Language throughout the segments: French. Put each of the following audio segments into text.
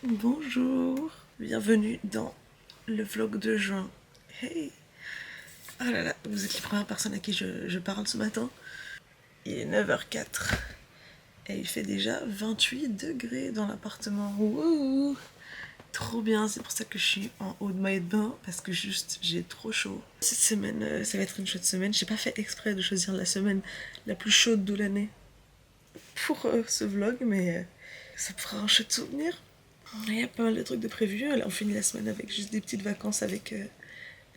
Bonjour, bienvenue dans le vlog de juin. Hey! Oh là là, vous êtes les premières personnes à qui je parle ce matin. Il est 9h04 et il fait déjà 28 degrés dans l'appartement. Wouhou! Trop bien, c'est pour ça que je suis en haut de maillot de bain parce que juste j'ai trop chaud. Cette semaine, ça va être une chaude semaine. J'ai pas fait exprès de choisir la semaine la plus chaude de l'année pour ce vlog, mais ça me fera un chouette souvenir. Il y a pas mal de trucs de prévus. Là, on finit la semaine avec juste des petites vacances avec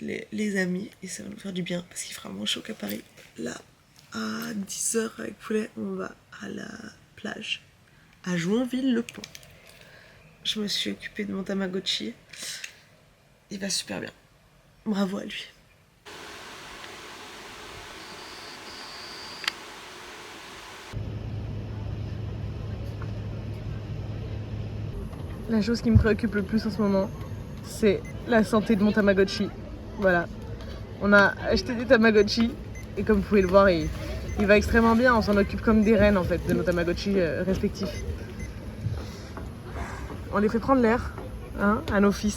les amis. Et ça va nous faire du bien parce qu'il fera moins chaud qu'à Paris. Là, à 10h avec Poulet, on va à la plage. À Joinville-le-Pont. Je me suis occupée de mon Tamagotchi. Il va super bien. Bravo à lui. La chose qui me préoccupe le plus en ce moment, c'est la santé de mon Tamagotchi. Voilà. On a acheté des Tamagotchi et comme vous pouvez le voir, il va extrêmement bien. On s'en occupe comme des reines en fait de nos Tamagotchi respectifs. On les fait prendre l'air, hein, à nos fils.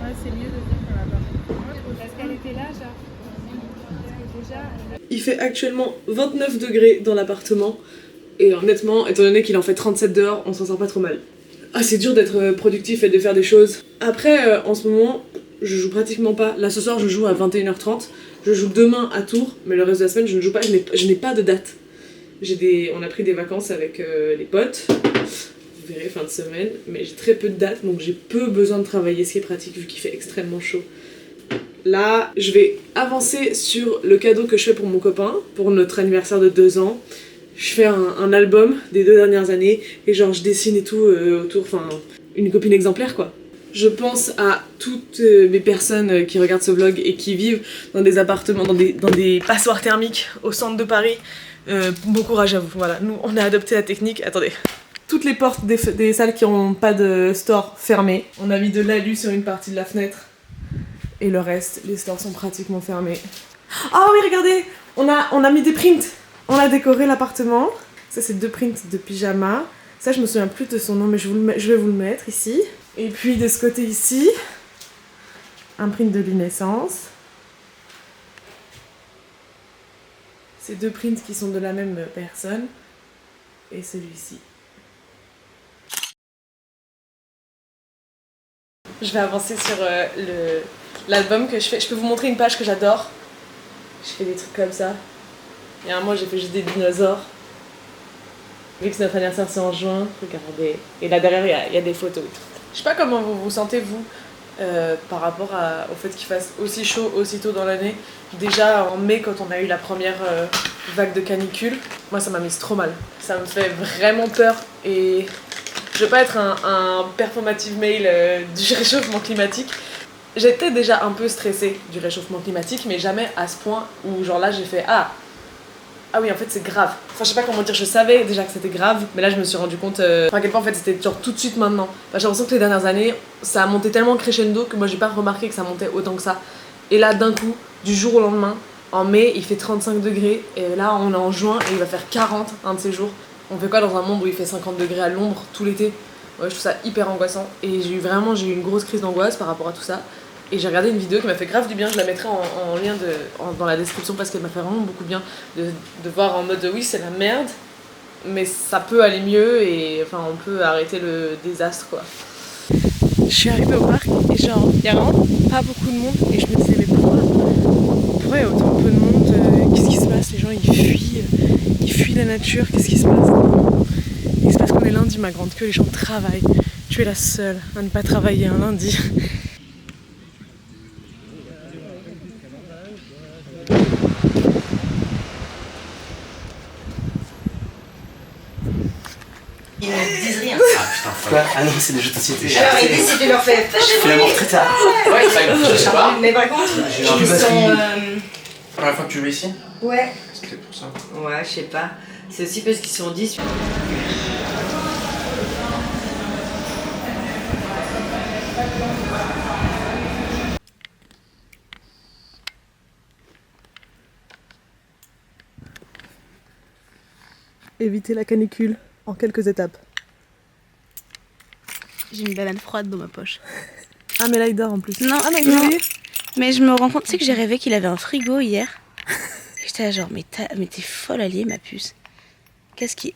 Ouais, c'est mieux de dire qu'on l'a pas. Parce qu'elle était là, genre. Il fait actuellement 29 degrés dans l'appartement. Et honnêtement, étant donné qu'il en fait 37 dehors, on s'en sort pas trop mal. Ah, c'est dur d'être productif et de faire des choses. Après, en ce moment, je joue pratiquement pas. Là, ce soir, je joue à 21h30. Je joue demain à Tours, mais le reste de la semaine, je ne joue pas. Je n'ai pas de date. On a pris des vacances avec les potes. Vous verrez, fin de semaine. Mais j'ai très peu de dates, donc j'ai peu besoin de travailler, ce qui est pratique vu qu'il fait extrêmement chaud. Là, je vais avancer sur le cadeau que je fais pour mon copain, pour notre anniversaire de 2 ans. Je fais un album des 2 dernières années et genre je dessine et tout autour, enfin une copine exemplaire quoi. Je pense à toutes mes personnes qui regardent ce vlog et qui vivent dans des appartements, dans des passoires thermiques au centre de Paris. Bon courage à vous, voilà. Nous on a adopté la technique, attendez. Toutes les portes des salles qui n'ont pas de store fermées. On a mis de l'alu sur une partie de la fenêtre. Et le reste, les stores sont pratiquement fermés. Ah oui, regardez, on a mis des prints. On a décoré l'appartement. Ça, c'est 2 prints de pyjama. Ça, je me souviens plus de son nom, mais je vais vous le mettre ici. Et puis, de ce côté ici, un print de lunescence. Ces 2 prints qui sont de la même personne. Et celui-ci. Je vais avancer sur l'album que je fais. Je peux vous montrer une page que j'adore. Je fais des trucs comme ça. Il y a un mois, j'ai fait juste des dinosaures. Vu que notre anniversaire c'est en juin, regardez. Et là derrière, il y a des photos. Je sais pas comment vous vous sentez, vous, par rapport au fait qu'il fasse aussi chaud aussitôt dans l'année. Déjà en mai, quand on a eu la première vague de canicule, moi ça m'a mise trop mal. Ça me fait vraiment peur et je veux pas être un performative male du réchauffement climatique. J'étais déjà un peu stressée du réchauffement climatique, mais jamais à ce point où genre là j'ai fait ah oui, en fait c'est grave. Enfin, je sais pas comment dire, je savais déjà que c'était grave, mais là je me suis rendu compte à quel point en fait c'était genre tout de suite maintenant. Enfin, j'ai l'impression que les dernières années, ça a monté tellement crescendo que moi j'ai pas remarqué que ça montait autant que ça. Et là d'un coup, du jour au lendemain, en mai il fait 35 degrés, et là on est en juin et il va faire 40 un de ces jours. On fait quoi dans un monde où il fait 50 degrés à l'ombre tout l'été? Ouais, je trouve ça hyper angoissant. Et j'ai eu une grosse crise d'angoisse par rapport à tout ça. Et j'ai regardé une vidéo qui m'a fait grave du bien, je la mettrai en lien dans la description parce qu'elle m'a fait vraiment beaucoup bien de voir en mode oui c'est la merde, mais ça peut aller mieux et enfin on peut arrêter le désastre quoi. Je suis arrivée au parc et genre il y a vraiment pas beaucoup de monde et je me disais mais pourquoi il y a autant peu de monde, qu'est-ce qui se passe, les gens ils fuient la nature, qu'est-ce qui se passe? Il se passe qu'on est lundi ma grande, que les gens travaillent, tu es la seule à ne pas travailler un lundi. Ils ne disent rien. Ah putain, quoi? Ah non, c'est des jeux de société. Alors ils décident de leur faire. Je fais la mort très tard. Ouais, je sais pas. Mais par contre, J'ai ils un peu sont. Première fois que tu joues ici? Ouais. C'est pour ça. Ouais, je sais pas. C'est aussi parce qu'ils sont 10. Éviter la canicule en quelques étapes. J'ai une banane froide dans ma poche. Ah mais là il dort en plus. Non, ah, mais non. Mais je me rends compte, tu sais que j'ai rêvé qu'il avait un frigo hier. J'étais là genre, mais t'es folle alliée ma puce.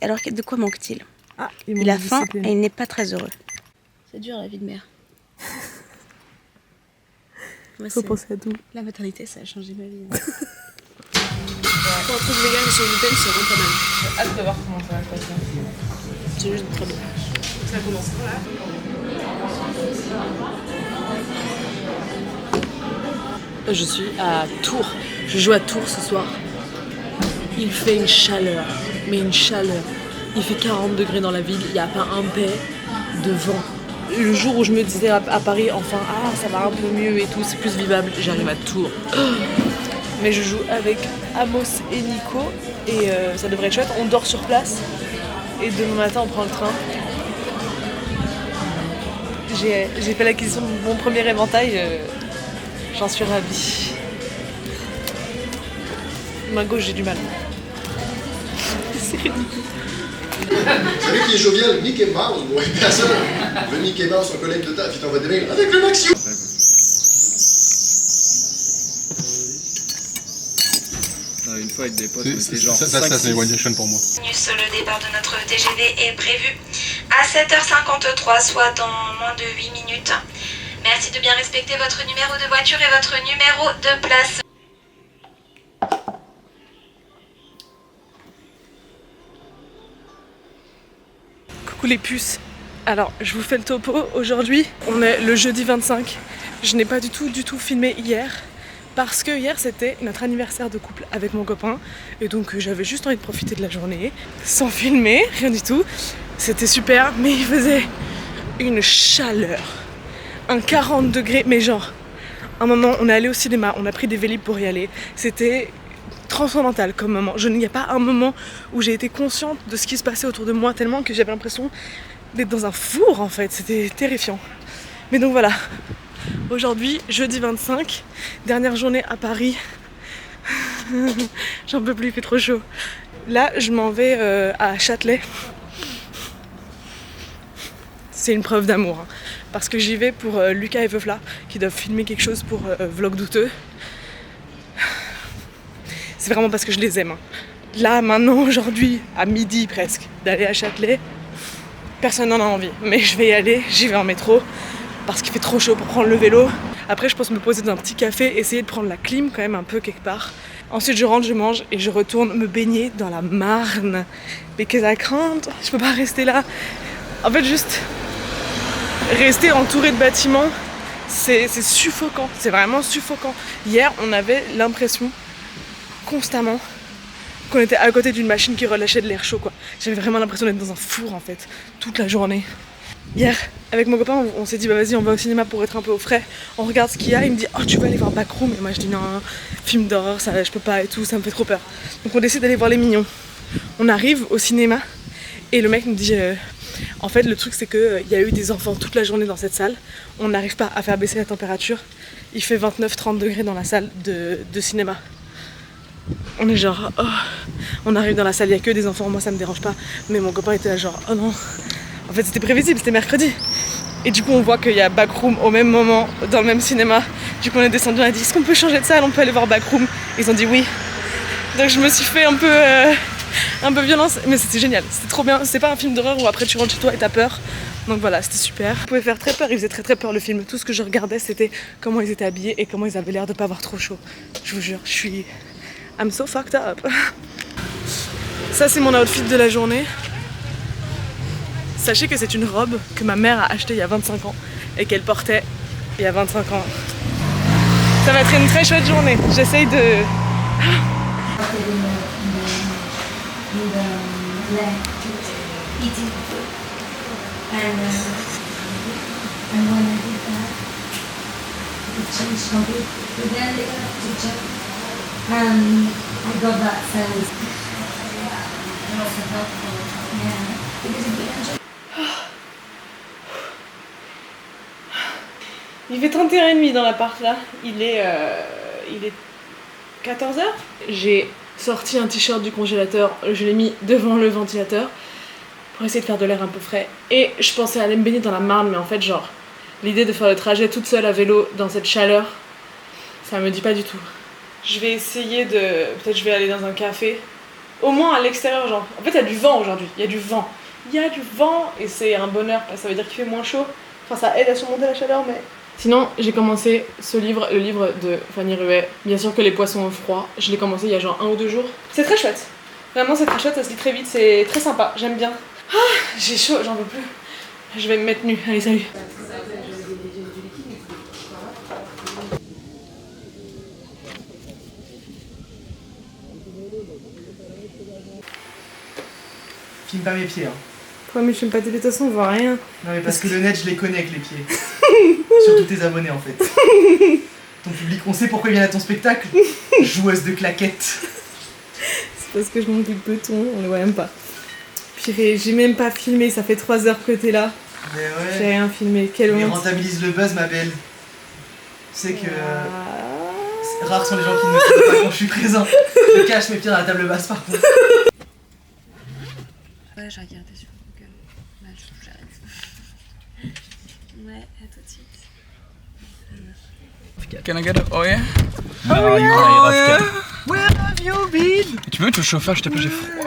Alors de quoi manque-t-il? Ah, il a faim et il n'est pas très heureux. C'est dur la vie de mère. Moi, faut penser à tout. La maternité ça a changé ma vie. Pour un truc vegan sur Nutella, c'est vraiment pas mal. J'ai hâte de voir comment ça va passer. C'est juste très bon. Ça commence là. Je suis à Tours. Je joue à Tours ce soir. Il fait une chaleur, mais une chaleur. Il fait 40 degrés dans la ville, il n'y a pas un bai de vent. Le jour où je me disais à Paris, enfin, ça va un peu mieux et tout, c'est plus vivable, j'arrive à Tours. Mais je joue avec Amos et Nico et ça devrait être chouette. On dort sur place et demain matin on prend le train. J'ai fait l'acquisition de mon premier éventail, j'en suis ravie. Main gauche j'ai du mal. C'est ridicule. Vous savez qui est jovial? Mickey Mouse, bon, personne. Le Mickey Mouse, son collègue de taf, il t'envoie des mails avec le Maxio. Une fois avec des potes, c'est genre ça c'est One Direction pour moi. Le départ de notre TGV est prévu à 7h53, soit dans moins de 8 minutes. Merci de bien respecter votre numéro de voiture et votre numéro de place. Coucou les puces. Alors, je vous fais le topo. Aujourd'hui, on est le jeudi 25. Je n'ai pas du tout filmé hier. Parce que hier c'était notre anniversaire de couple avec mon copain et donc j'avais juste envie de profiter de la journée sans filmer, rien du tout. C'était super mais il faisait une chaleur, un 40 degrés, mais genre, un moment on est allé au cinéma, on a pris des Vélib pour y aller, c'était transcendantal comme moment. Il n'y a pas un moment où j'ai été consciente de ce qui se passait autour de moi tellement que j'avais l'impression d'être dans un four en fait, c'était terrifiant. Mais donc voilà. Aujourd'hui, jeudi 25, dernière journée à Paris. J'en peux plus, il fait trop chaud. Là, je m'en vais à Châtelet. C'est une preuve d'amour. Hein, parce que j'y vais pour Lucas et Veufla, qui doivent filmer quelque chose pour Vlog Douteux. C'est vraiment parce que je les aime. Hein. Là, maintenant, aujourd'hui, à midi presque, d'aller à Châtelet, personne n'en a envie. Mais je vais y aller, j'y vais en métro. Parce qu'il fait trop chaud pour prendre le vélo. Après je pense me poser dans un petit café, essayer de prendre la clim quand même un peu quelque part. Ensuite je rentre, je mange et je retourne me baigner dans la Marne. Mais qu'est-ce que crainte, je peux pas rester là. En fait juste rester entouré de bâtiments, c'est suffocant, c'est vraiment suffocant. Hier on avait l'impression constamment qu'on était à côté d'une machine qui relâchait de l'air chaud quoi. J'avais vraiment l'impression d'être dans un four en fait, toute la journée. Hier, avec mon copain, on s'est dit bah vas-y on va au cinéma pour être un peu au frais. On regarde ce qu'il y a, il me dit oh tu veux aller voir Backroom? Et moi je dis non, film d'horreur, ça je peux pas et tout, ça me fait trop peur. Donc on décide d'aller voir Les Mignons. On arrive au cinéma et le mec nous dit en fait le truc c'est qu'il y a eu des enfants toute la journée dans cette salle. On n'arrive pas à faire baisser la température. Il fait 29-30 degrés dans la salle de cinéma. On est genre oh. On arrive dans la salle, il n'y a que des enfants, moi ça me dérange pas. Mais mon copain était là genre oh non. En fait c'était prévisible, c'était mercredi. Et du coup on voit qu'il y a Backroom au même moment, dans le même cinéma. Du coup on est descendu, on a dit est-ce qu'on peut changer de salle, on peut aller voir Backroom? Ils ont dit oui. Donc je me suis fait un peu violence, mais c'était génial, c'était trop bien. C'est pas un film d'horreur où après tu rentres chez toi et t'as peur. Donc voilà, c'était super. Il pouvait faire très peur, il faisait très peur le film. Tout ce que je regardais c'était comment ils étaient habillés et comment ils avaient l'air de pas avoir trop chaud. Je vous jure, I'm so fucked up. Ça c'est mon outfit de la journée. Sachez que c'est une robe que ma mère a achetée il y a 25 ans et qu'elle portait il y a 25 ans. Ça va être une très chouette journée. J'essaye de... Il fait 31h30 dans l'appart là, il est 14h. J'ai sorti un t-shirt du congélateur, je l'ai mis devant le ventilateur pour pour essayer de faire de l'air un peu frais. Et je pensais aller me baigner dans la Marne, mais en fait, genre, l'idée de faire le trajet toute seule à vélo dans cette chaleur, ça me dit pas du tout. Je vais essayer de... Peut-être je vais aller dans un café, au moins à l'extérieur, genre. En fait, il y a du vent aujourd'hui, il y a du vent. Il y a du vent et c'est un bonheur, ça veut dire qu'il fait moins chaud. Enfin, ça aide à surmonter la chaleur, mais... Sinon, j'ai commencé ce livre, le livre de Fanny Ruet. Bien sûr que les poissons ont froid. Je l'ai commencé il y a genre 1 ou 2 jours. C'est très chouette. Vraiment, c'est très chouette, ça se lit très vite, c'est très sympa, j'aime bien. Ah, j'ai chaud, j'en peux plus. Je vais me mettre nue. Allez, salut. Filme pas mes pieds. Hein. Pourquoi mais je filme pas tes pieds, de toute façon on voit rien. Non mais parce que le net je les connais avec les pieds. Surtout tes abonnés en fait. Ton public, on sait pourquoi il vient à ton spectacle. Joueuse de claquettes. C'est parce que je monte du peloton, on le voit même pas. Purée, j'ai même pas filmé, ça fait 3 heures que t'es là. Mais ouais. J'ai rien filmé, quelle Mais honte. rentabilise le buzz ma belle. Tu sais que... Rares sont les gens qui ne me filment pas quand je suis présent. Je cache mes pieds dans la table basse par contre. Ouais, j'ai regardé sur Google. Là, j'arrive. Ouais, à tout de suite. Can I get it? Oh yeah? Oh yeah! Where have you been? Tu peux mettre le chauffage, je t'appelle, j'ai froid.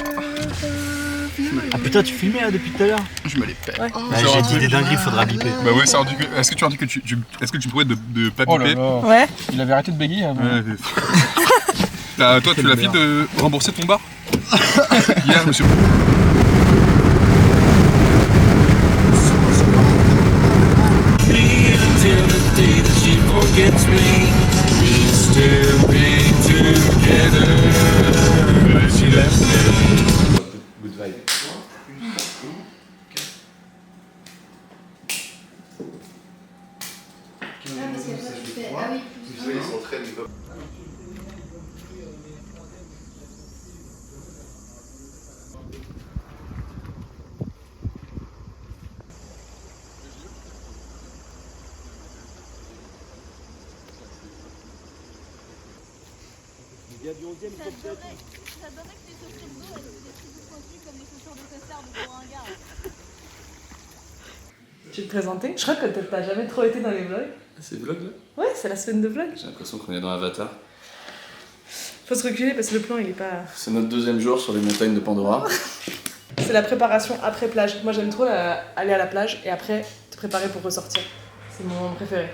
Ah putain, tu filmais là depuis tout à l'heure? Je me les pète. Ouais. Bah, j'ai dit des dingueries, faudra biper. Bah ouais, ça a rendu que... Est-ce que tu as dit que est-ce que tu pourrais de pas Oh là biper? là. Ouais. Il avait arrêté de bégayer avant. Ouais. Toi, tu l'as fait de rembourser ton bar? Hier, monsieur. Good vibe. J'adorais que tes chaussures d'eau, elles étaient toutes pointues comme les chaussures de costard de pour un gars. Tu veux te présenter? Je crois que t'as jamais trop été dans les vlogs. C'est vlog là? Ouais, c'est la semaine de vlog. J'ai l'impression qu'on est dans Avatar. Faut se reculer parce que le plan il est pas... C'est notre 2e jour sur les montagnes de Pandora. C'est la préparation après plage. Moi j'aime trop aller à la plage et après te préparer pour ressortir. C'est mon moment préféré.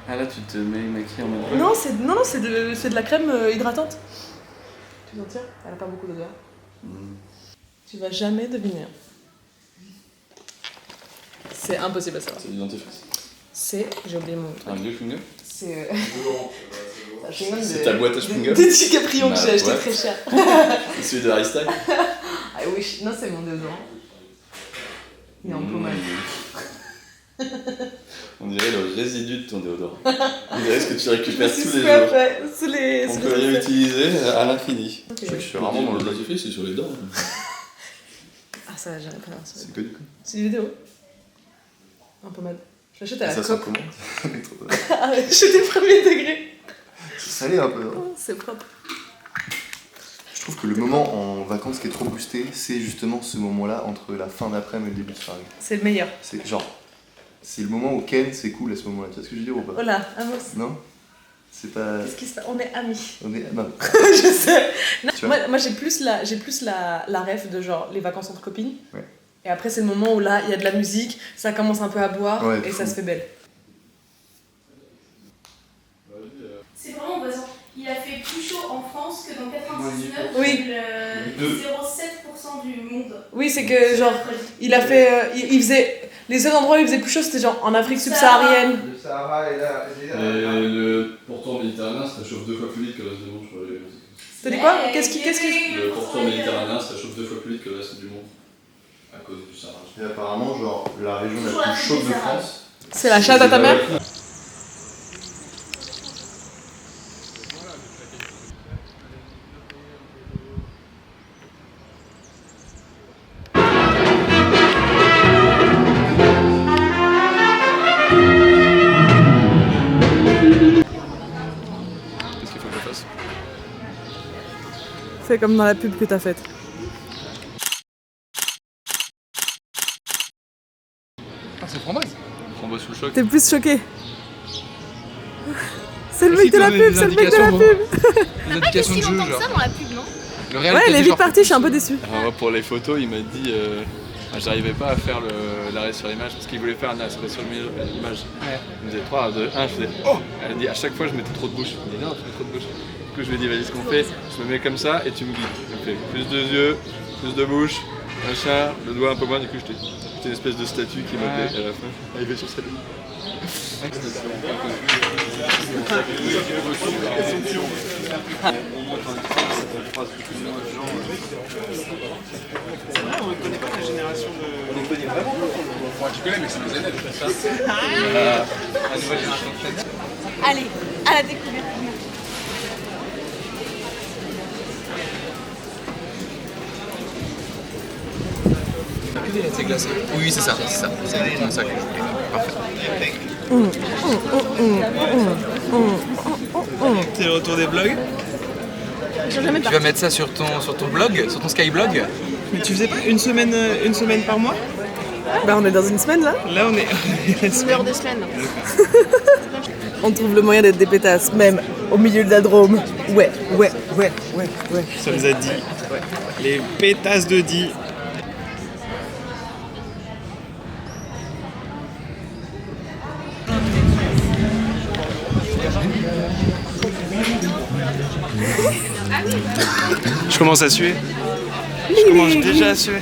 Ah là, tu te mets maquillée en mode... Non, c'est de la crème hydratante. Tu sentir? Elle a pas beaucoup d'odeur. Tu vas jamais deviner. C'est impossible à savoir. C'est du dentifrice. C'est... J'ai oublié mon truc. Un vieux chewing-gum? C'est... C'est un chewing-gum C'est ta boîte à chewing-gum? de DiCaprio que j'ai acheté Bah, très cher. C'est celui de Harry Styles? Ah oui, non c'est mon déodorant. Il est en pommade. On dirait le résidu de ton déodorant. On dirait ce que tu récupères tous les jours. Ouais, sous les... On peut réutiliser à l'infini. Ok. Je sais que je suis rarement dans le dentifrice, c'est sur les dents. Ah ça, j'arrive pas à voir ça. C'est que du coup. C'est une vidéo. En pommade. Je l'achète à la Ça sent coque. comment? Ah ouais, j'étais premier degré. C'est salé un peu. Hein. Oh, c'est propre. Je trouve que le moment en vacances qui est trop boosté, c'est justement ce moment-là entre la fin d'après-midi et le début de soirée. C'est le meilleur. C'est genre, c'est le moment où Ken c'est cool à ce moment-là. Tu vois ce que je veux dire ou pas? Oh là, Amos. Non? C'est pas. Qu'est-ce qui se passe? On est amis. On est. Non. Je sais. Non, Tu vois moi j'ai plus la ref de genre les vacances entre copines. Ouais. Et après c'est le moment où là il y a de la musique, ça commence un peu à boire Ouais, et fou. ça se fait belle. C'est vraiment basant. Il a fait plus chaud en France que dans 99, Oui. le 0,7% du monde. Oui, c'est que genre il a fait il faisait les seuls endroits où il faisait plus chaud c'était genre en Afrique subsaharienne. Le Sahara est là. Et le pourtour méditerranéen, ça chauffe 2 fois plus vite que le reste du monde. Je crois. T'as dit quoi? Qu'est-ce qui Le pourtour méditerranéen, ça chauffe 2 fois plus vite que le reste du monde. À cause du Sahara. Et apparemment, genre, la région Toujours la la plus plus chaude de Sahara. France. C'est la chatte à ta mère? Qu'est-ce qu'il faut que je fasse? Fais comme dans la pub que t'as faite. c'est framboise. Framboise sous le choc. T'es plus choqué. C'est le mec de la pub, c'est le mec de la pub. Des indications de jeu, longtemps que genre. ça dans la pub, non? Le réel Ouais, t'a il est dit, vite genre, parti, je suis un peu déçue. Moi, pour les photos, il m'a dit j'arrivais pas à faire l'arrêt sur l'image parce qu'il voulait faire un arrêt sur l'image. Il me disait 3, 2, 1, je faisais oh. Elle a dit à chaque fois je mettais trop de bouche. Je me dis non, tu mets trop de bouche. Du coup, je lui ai dit vas-y, ce qu'on fait, je me mets comme ça et tu me guides. Tu me fais plus de yeux, plus de bouche, machin, le doigt un peu moins. Du coup, j'étais une espèce de statue qui m'appelait à la fin. Arrivé sur cette ligne. On ne connaît pas la génération de. On les connaît vraiment. Moi, tu connais, mais c'est des élèves. C'est ça. La nouvelle génération de tête. Allez, à la découverte. C'est glacé. Oui, c'est ça, c'est ça. C'est exactement ça que je voulais. Parfait. C'est le retour des blogs. Tu vas mettre ça sur ton blog, sur ton Skyblog. Mais tu faisais pas une semaine par mois? Bah on est dans une semaine là. Là on est Une heure de semaine. On trouve le moyen d'être des pétasses, même au milieu de la Drôme. Ouais. Ça nous a dit. Les pétasses de Die. Je commence à suer. Je commence déjà à suer.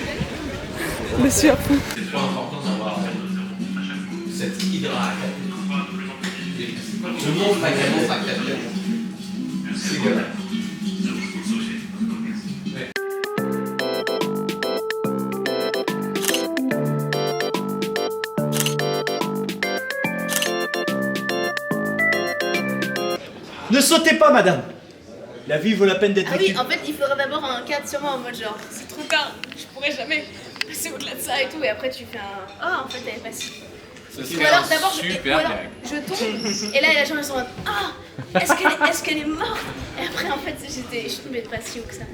Le sueur fou. C'est trop important d'avoir cette hydrate. Je montre à quel moment c'est galère. Ne sautez pas, madame. La vie vaut la peine d'être Ah oui, vécue. en fait, il faudra d'abord un cadre sur moi en mode genre, c'est trop tard, je pourrais jamais passer au-delà de ça et tout, et après tu fais un. Ah, en fait, elle est pas si. Ou alors d'abord, je tombe, et là, les gens ils sont en mode, ah, est-ce qu'elle est morte? Et après, en fait, je tombais pas si haut que ça.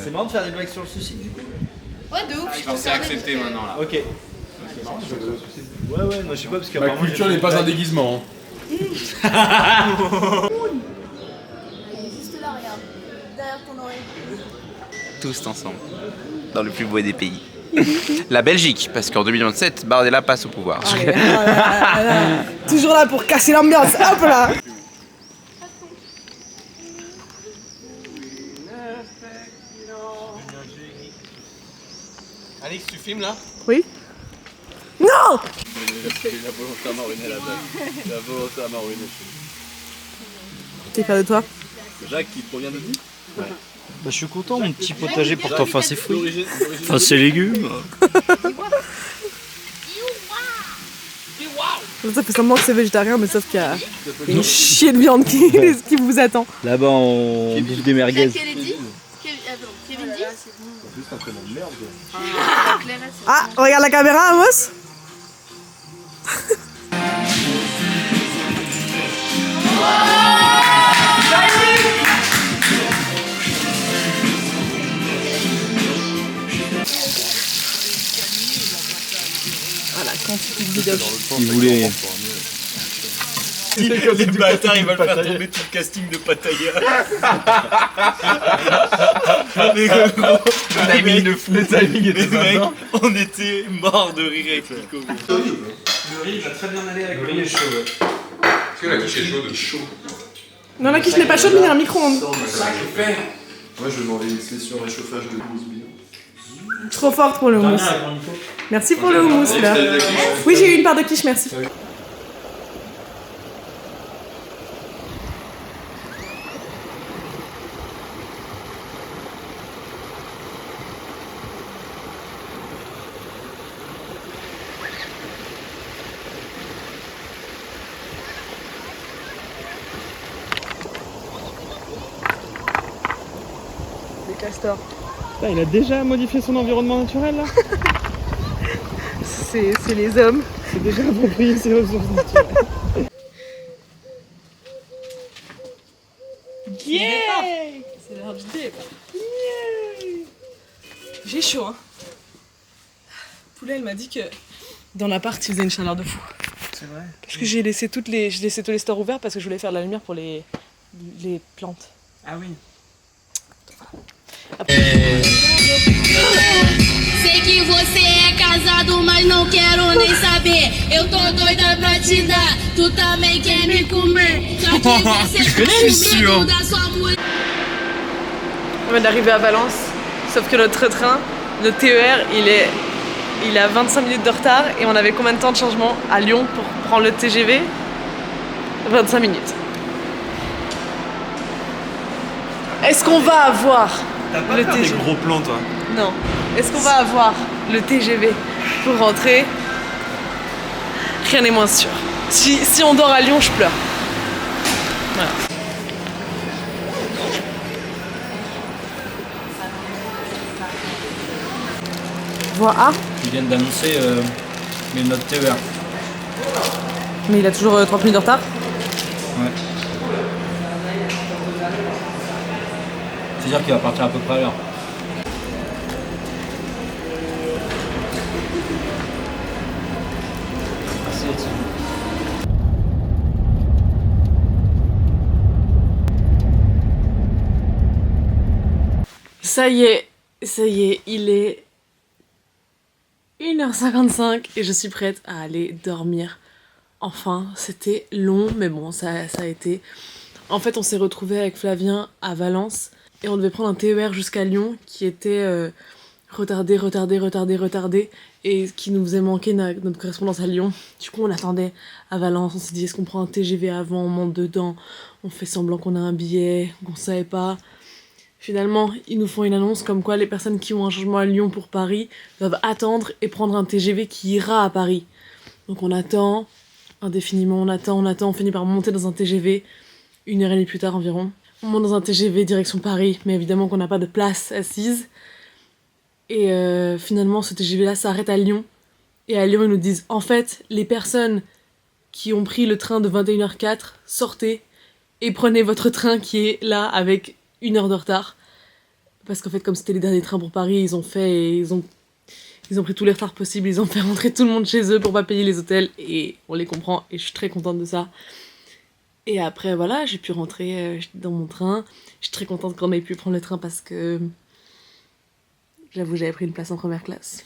C'est marrant de faire des blagues sur le suicide du coup. Ouais, de ouf, je Genre, c'est accepté maintenant là. Ok. Ouais, non, je sais pas parce qu'apparemment. Ma culture n'est pas un déguisement. Il est juste là, regarde, derrière ton oreille. Tous ensemble, dans le plus beau des pays. La Belgique, parce qu'en 2027, Bardella passe au pouvoir. Allez, toujours là pour casser l'ambiance, hop là. Alex, tu filmes là? Oui. Non. La volonté à m'arruiner la blague. La volonté à m'arruiner. T'es fier de toi? Jacques qui provient de Die. Bah, je suis content, mon petit potager, pourtant, enfin, ses fruits. Enfin, ses légumes. Ça fait semblant que c'est végétarien, mais sauf qu'il y a une chier de viande qui vous attend. Là-bas, on bouffe des merguez. Quel est dit? Kevin dit? Juste un prénom de merde. Ah, regarde la caméra, Amos. Ah, la quantité de vidéos. Il voulait. Les bâtards, ils veulent faire tomber tout le casting de Pattaya. Mais gros, Le timing de fou. Le timing était mec, sympa. on était morts de rire avec Nico. Le riz va très bien aller avec le riz est chaud. Est-ce que la quiche est chaude? Chaud. Non, la quiche n'est pas chaude, mais il y a un micro-ondes. Moi, je vais demander une session réchauffage de 12 billes. Trop forte pour le houmous. Merci pour le houmous, là. Oui, j'ai eu une part de quiche, merci. Des castors. Putain, il a déjà modifié son environnement naturel là. C'est les hommes. C'est déjà approprié ses ressources naturelles. Yeah! C'est l'heure du débat. Yeah! J'ai chaud, hein. Poulet, elle m'a dit que Dans l'appart, il faisait une chaleur de fou. C'est vrai. Parce que j'ai laissé tous les stores ouverts parce que je voulais faire de la lumière pour les plantes. Ah oui. Sei que você é casado, mas não quero nem saber. Eu tô doida pra te dar, tu também quer me comer. Só que você tá com medo da sua mulher. On vient d'arriver à Valence, sauf que notre train, le TER, il a 25 minutes de retard et on avait combien de temps de changement à Lyon pour prendre le TGV? 25 minutes. Est-ce qu'on va avoir le TGV? Des gros plans, toi. Non. Est-ce qu'on va avoir le TGV pour rentrer? Rien n'est moins sûr. Si on dort à Lyon, je pleure. Voilà. Voie A. Ils viennent d'annoncer les notes TER. Mais il a toujours 30 minutes de retard. Ouais. C'est-à-dire qu'il va partir à peu près à l'heure. Ça y est, il est 1h55 et je suis prête à aller dormir. Enfin, c'était long, mais bon, ça a été... En fait, on s'est retrouvés avec Flavien à Valence et on devait prendre un TER jusqu'à Lyon qui était retardé et qui nous faisait manquer notre correspondance à Lyon. Du coup, on attendait à Valence, on s'est dit est-ce qu'on prend un TGV avant, on monte dedans, on fait semblant qu'on a un billet, qu'on savait pas... Finalement, ils nous font une annonce comme quoi les personnes qui ont un changement à Lyon pour Paris doivent attendre et prendre un TGV qui ira à Paris. Donc on attend, indéfiniment on attend, on finit par monter dans un TGV, 1h30 plus tard environ. On monte dans un TGV direction Paris, mais évidemment qu'on n'a pas de place assise. Et finalement ce TGV là s'arrête à Lyon. Et à Lyon ils nous disent, en fait, les personnes qui ont pris le train de 21h04, sortez et prenez votre train qui est là avec 1 heure de retard. Parce qu'en fait, comme c'était les derniers trains pour Paris, ils ont pris tous les retards possibles, ils ont fait rentrer tout le monde chez eux pour pas payer les hôtels, et on les comprend, et je suis très contente de ça. Et après, voilà, j'ai pu rentrer dans mon train. Je suis très contente qu'on ait pu prendre le train parce que... J'avoue, j'avais pris une place en première classe.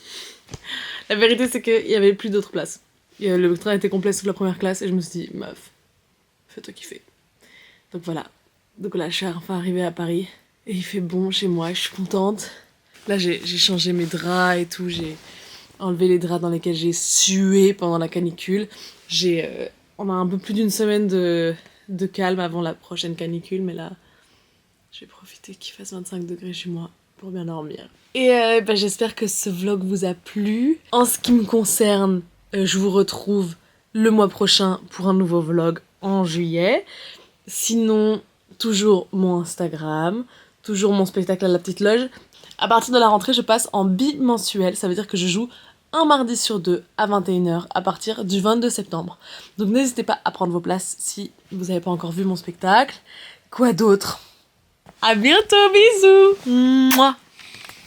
La vérité, c'est qu'il y avait plus d'autres places. Le train était complet sous la première classe, et je me suis dit, meuf, fais-toi kiffer. Donc voilà. Donc là, je suis enfin arrivée à Paris et il fait bon chez moi, je suis contente. Là, j'ai changé mes draps et tout, j'ai enlevé les draps dans lesquels j'ai sué pendant la canicule. On a un peu plus d'une semaine de calme avant la prochaine canicule, mais là, je vais profiter qu'il fasse 25 degrés chez moi pour bien dormir. Et j'espère que ce vlog vous a plu. En ce qui me concerne, je vous retrouve le mois prochain pour un nouveau vlog en juillet. Sinon... toujours mon Instagram, toujours mon spectacle à la petite loge. À partir de la rentrée, je passe en bimensuel, ça veut dire que je joue un mardi sur 2 à 21h à partir du 22 septembre. Donc n'hésitez pas à prendre vos places si vous n'avez pas encore vu mon spectacle. Quoi d'autre? À bientôt, bisous. Mouah.